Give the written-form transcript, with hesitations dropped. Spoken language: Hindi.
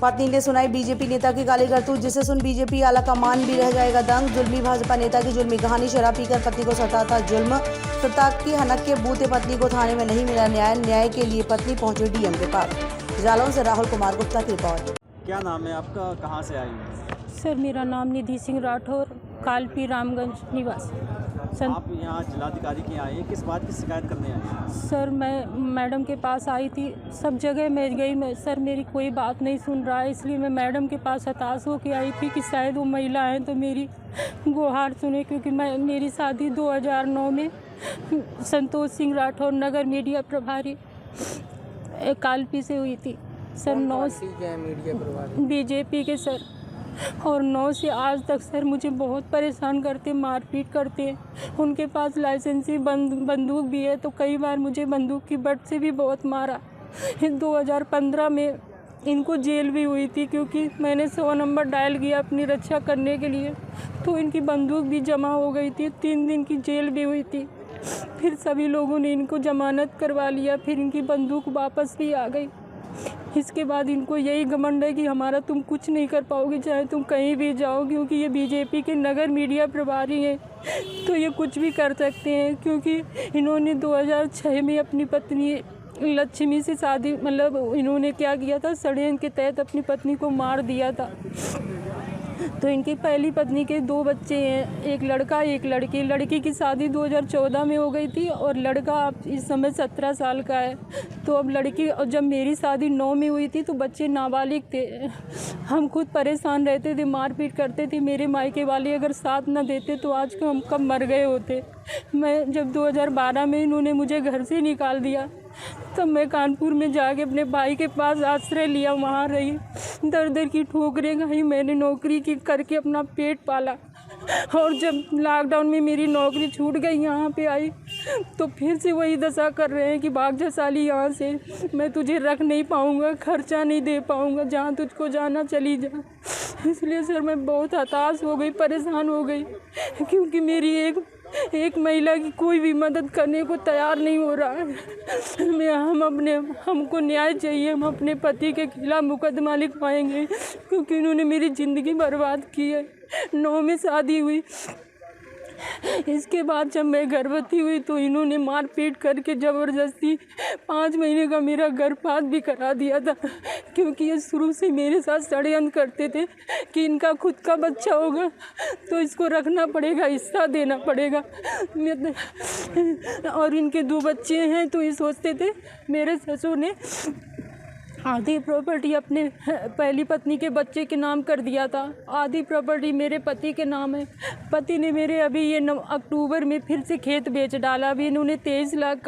पत्नी ने सुनाई बीजेपी नेता की गाली करतूत, जिसे सुन बीजेपी आला कमान भी रह जाएगा दंग। जुल्मी भाजपा नेता की जुल्मी कहानी, शराब पीकर पत्नी को सताता जुल्म। सत्ता की हनक के बूते पत्नी को थाने में नहीं मिला न्याय, न्याय के लिए पत्नी पहुंची डीएम के पास। जालौन से राहुल कुमार गुप्ता की रिपोर्ट। क्या नाम है आपका, कहाँ से आई हैं? सर मेरा नाम निधि सिंह राठौर, कालपी रामगंज निवासी। आप यहाँ जिलाधिकारी के आए हैं, किस बात की शिकायत करने आए हैं? सर मैं मैडम के पास आई थी, सब जगह मैं गई, सर मेरी कोई बात नहीं सुन रहा है, इसलिए मैं मैडम के पास हताश होकर आई थी कि शायद वो महिला हैं तो मेरी गुहार सुने, क्योंकि मेरी शादी 2009 में संतोष सिंह राठौर नगर मीडिया प्रभारी कालपी से हुई थी। सर 9 बीजेपी के सर, और 9 से आज तक सर मुझे बहुत परेशान करते, मारपीट करते हैं। उनके पास लाइसेंसी बंदूक भी है, तो कई बार मुझे बंदूक की बट से भी बहुत मारा। 2015 में इनको जेल भी हुई थी, क्योंकि मैंने 100 नंबर डायल किया अपनी रक्षा करने के लिए, तो इनकी बंदूक भी जमा हो गई थी। 3 दिन की जेल भी हुई थी। फिर सभी लोगों ने इनको जमानत करवा लिया, फिर इनकी बंदूक वापस भी आ गई। इसके बाद इनको यही घमंड है कि हमारा तुम कुछ नहीं कर पाओगे, चाहे तुम कहीं भी जाओ, क्योंकि ये बीजेपी के नगर मीडिया प्रभारी हैं, तो ये कुछ भी कर सकते हैं। क्योंकि इन्होंने 2006 में अपनी पत्नी लक्ष्मी से शादी, मतलब इन्होंने क्या किया था, षड्यंत्र के तहत अपनी पत्नी को मार दिया था। तो इनकी पहली पत्नी के 2 बच्चे हैं, एक लड़का एक लड़की। लड़की की शादी 2014 में हो गई थी और लड़का अब इस समय 17 साल का है। तो अब लड़की, और जब मेरी शादी 9 में हुई थी तो बच्चे नाबालिग थे। हम खुद परेशान रहते थे, मारपीट करते थे। मेरे मायके वाले अगर साथ न देते तो आज को हम कब मर गए होते। मैं जब 2012 में इन्होंने मुझे घर से निकाल दिया, तब मैं कानपुर में जाके अपने भाई के पास आश्रय लिया, वहाँ रही, दर दर की ठोकरें खाई। मैंने नौकरी की करके अपना पेट पाला, और जब लॉकडाउन में मेरी नौकरी छूट गई, यहाँ पे आई, तो फिर से वही दशा कर रहे हैं कि भाग जा साली यहाँ से, मैं तुझे रख नहीं पाऊँगा, खर्चा नहीं दे पाऊँगा, जहाँ तुझको जाना चली जा। इसलिए सर मैं बहुत हताश हो गई, परेशान हो गई, क्योंकि मेरी एक महिला की कोई भी मदद करने को तैयार नहीं हो रहा है। हमको न्याय चाहिए। हम अपने पति के खिलाफ मुकदमा लिखवाएंगे, क्योंकि इन्होंने मेरी ज़िंदगी बर्बाद की है। 9 में शादी हुई, इसके बाद जब मैं गर्भवती हुई तो इन्होंने मारपीट करके ज़बरदस्ती 5 महीने का मेरा गर्भपात भी करा दिया था, क्योंकि ये शुरू से मेरे साथ षड्यंत्र करते थे कि इनका खुद का बच्चा होगा तो इसको रखना पड़ेगा, हिस्सा देना पड़ेगा। और इनके 2 बच्चे हैं, तो ये सोचते थे, मेरे ससुर ने आधी प्रॉपर्टी अपने पहली पत्नी के बच्चे के नाम कर दिया था, आधी प्रॉपर्टी मेरे पति के नाम है। पति ने मेरे अभी ये अक्टूबर में फिर से खेत बेच डाला। अभी इन्होंने 23 लाख का